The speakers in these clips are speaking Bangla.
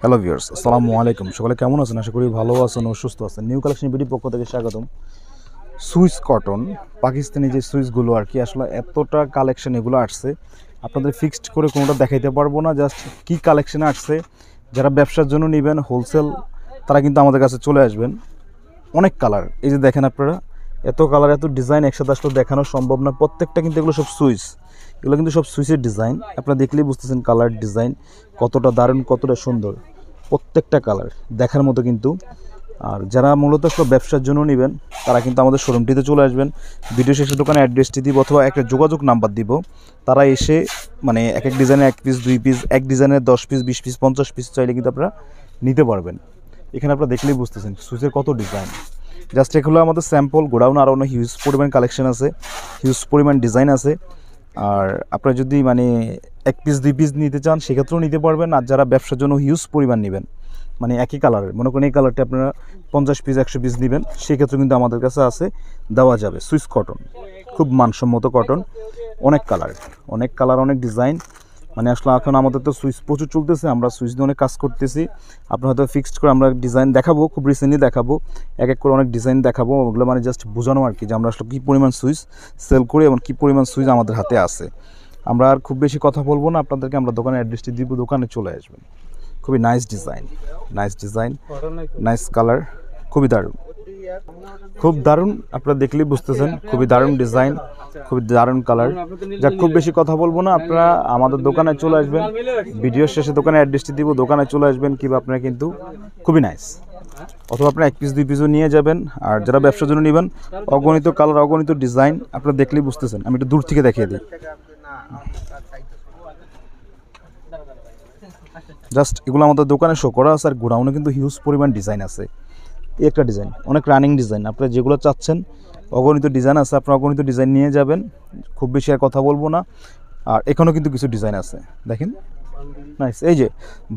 হ্যালো ভিউয়ার্স, আসসালামু আলাইকুম। সকলে কেমন আছেন? আশা করি ভালো আছেন ও সুস্থ আছেন। নিউ কালেকশন বিডি পক্ষ থেকে স্বাগতম। সুইস কটন, পাকিস্তানি যে সুইসগুলো আর কি, আসলে এতটা কালেকশন এগুলো আসছে, আপনাদের ফিক্সড করে কোনোটা দেখাইতে পারবো না। জাস্ট কি কালেকশনে আসছে, যারা ব্যবসার জন্য নেবেন হোলসেল, তারা কিন্তু আমাদের কাছে চলে আসবেন। অনেক কালার, এই যে দেখেন আপনারা, এত কালার এত ডিজাইন একসাথে আসলে দেখানো সম্ভব না। প্রত্যেকটা কিন্তু এগুলো সব সুইস, এগুলো কিন্তু সব সুইসের ডিজাইন। আপনারা দেখলেই বুঝতেছেন কালার ডিজাইন কতটা দারুণ, কতটা সুন্দর। প্রত্যেকটা কালার দেখার মতো কিন্তু। আর যারা মূলত সব ব্যবসার জন্য নেবেন, তারা কিন্তু আমাদের শোরুমটিতে চলে আসবেন। ভিডিও শেষে দোকানে অ্যাড্রেসটি দিব অথবা একটা যোগাযোগ নাম্বার দিব। তারা এসে মানে এক এক ডিজাইনে 1 পিস 2 পিস, এক ডিজাইনের 10 পিস 20 পিস 50 পিস চাইলে কিন্তু আপনারা নিতে পারবেন। এখানে আপনারা দেখলেই বুঝতেছেন সুইচের কত ডিজাইন। জাস্ট এগুলো আমাদের স্যাম্পল, গোডাউন আরও অনেক হিউজ পরিমাণ কালেকশন আছে, হিউজ পরিমাণ ডিজাইন আছে। আর আপনারা যদি মানে 1 পিস 2 পিস নিতে চান সেক্ষেত্রেও নিতে পারবেন। আর যারা ব্যবসার জন্য হিউজ পরিমাণ নেবেন, মানে একই কালারের, মনে করেন এই কালারটা আপনারা 50 পিস 100 পিস নেবেন, সেক্ষেত্রে কিন্তু আমাদের কাছে আছে, দেওয়া যাবে। সুইস কটন, খুব মানসম্মত কটন, অনেক কালার, অনেক ডিজাইন। মানে আসলে এখন আমাদের তো সুইচ প্রচুর চলতেছে, আমরা সুইচ দিয়ে অনেক কাজ করতেছি। আপনার হয়তো ফিক্সড করে আমরা ডিজাইন দেখাবো, খুব রিসেন্টলি দেখাবো, এক এক করে অনেক ডিজাইন দেখাবো। ওগুলো মানে জাস্ট বোঝানো আর কি, যে আমরা আসলে কী পরিমাণ সুইচ সেল করি এবং কী পরিমাণ সুইচ আমাদের হাতে আছে। আমরা আর খুব বেশি কথা বলবো না, আপনাদেরকে আমরা দোকানের অ্যাড্রেসটি দিব, দোকানে চলে আসবেন। খুবই নাইস ডিজাইন, নাইস কালার, খুবই দারুণ, খুব দারুণ। আপনারা দেখলেই বুঝতেছেন খুবই দারুণ ডিজাইন, খুবই দারুণ কালার। যা খুব বেশি কথা বলবো না, আপনারা আমাদের দোকানে চলে আসবেন। ভিডিওর শেষে দোকানে অ্যাড্রেসটি দিব, দোকানে চলে আসবেন। কিংবা আপনারা কিন্তু খুবই নাইস, অথবা আপনারা 1 পিস 2 পিসও নিয়ে যাবেন। আর যারা ব্যবসার জন্য নেবেন, অগণিত কালার, অগণিত ডিজাইন, আপনারা দেখলেই বুঝতেছেন। আমি একটু দূর থেকে দেখিয়ে দিই। জাস্ট এগুলো আমাদের দোকানে শো করা আছে। আর গোডাউনে কিন্তু হিউজ পরিমাণ ডিজাইন আছে। এই একটা ডিজাইন, অনেক রানিং ডিজাইন, আপনারা যেগুলো চাচ্ছেন অগণিত ডিজাইন আছে, আপনারা অগণিত ডিজাইন নিয়ে যাবেন। খুব বেশি আর কথা বলবো না। আর এখানেও কিন্তু কিছু ডিজাইন আছে, দেখেন নাইস। এই যে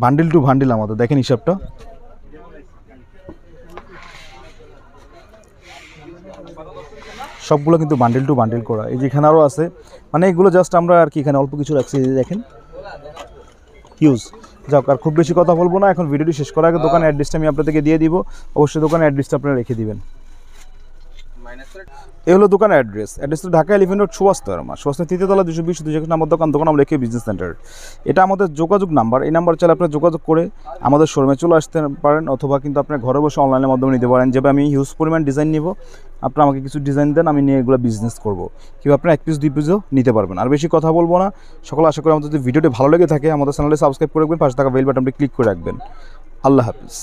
বান্ডিল টু বান্ডিল আমাদের, দেখেন হিসাবটা, সবগুলো কিন্তু বান্ডিল টু বান্ডিল করা। এই যে এখানে আরও আছে, মানে এগুলো জাস্ট আমরা আর কি এখানে অল্প কিছু রাখছি, দেখেন হিউজ। যাক, আর খুব বেশি কথা বলবো না। এখন ভিডিওটি শেষ করার আগে দোকানের অ্যাড্রেসটা আমি আপনাদেরকে দিয়ে দিব, অবশ্যই দোকানের অ্যাড্রেসটা আপনারা রেখে দিবেন। এই হলো দোকানের অ্যাড্রেসটা ঢাকা এলিফ্যান্ট রোড, সুভাষতলা, 3য় তলা, 220 221 নম্বর দোকান নাম লেখে বিজনেস সেন্টার। এটা আমাদের যোগাযোগ নাম্বার। এই নাম্বার চাইলে আপনারা যোগাযোগ করে আমাদের শোরুমে চলে আসতে পারেন, অথবা কিন্তু আপনার ঘরে বসে অনলাইনের মাধ্যমে নিতে পারেন। যেভাবে আমি হিউজ পরিমাণ ডিজাইন নিব, আপনারা আমাকে কিছু ডিজাইন দেন, আমি নিয়ে এগুলো বিজনেস করবো। কিংবা আপনারা 1 পিস 2 পিসও নিতে পারবেন। আর বেশি কথা বলবো না। সকলে আশা করি আমাদের যদি ভিডিওটি ভালো লেগে থাকে, আমাদের চ্যানেলে সাবস্ক্রাইব করে রাখবেন, পাশে থাকা বেল বাটনটি ক্লিক করে রাখবেন। আল্লাহ হাফিজ।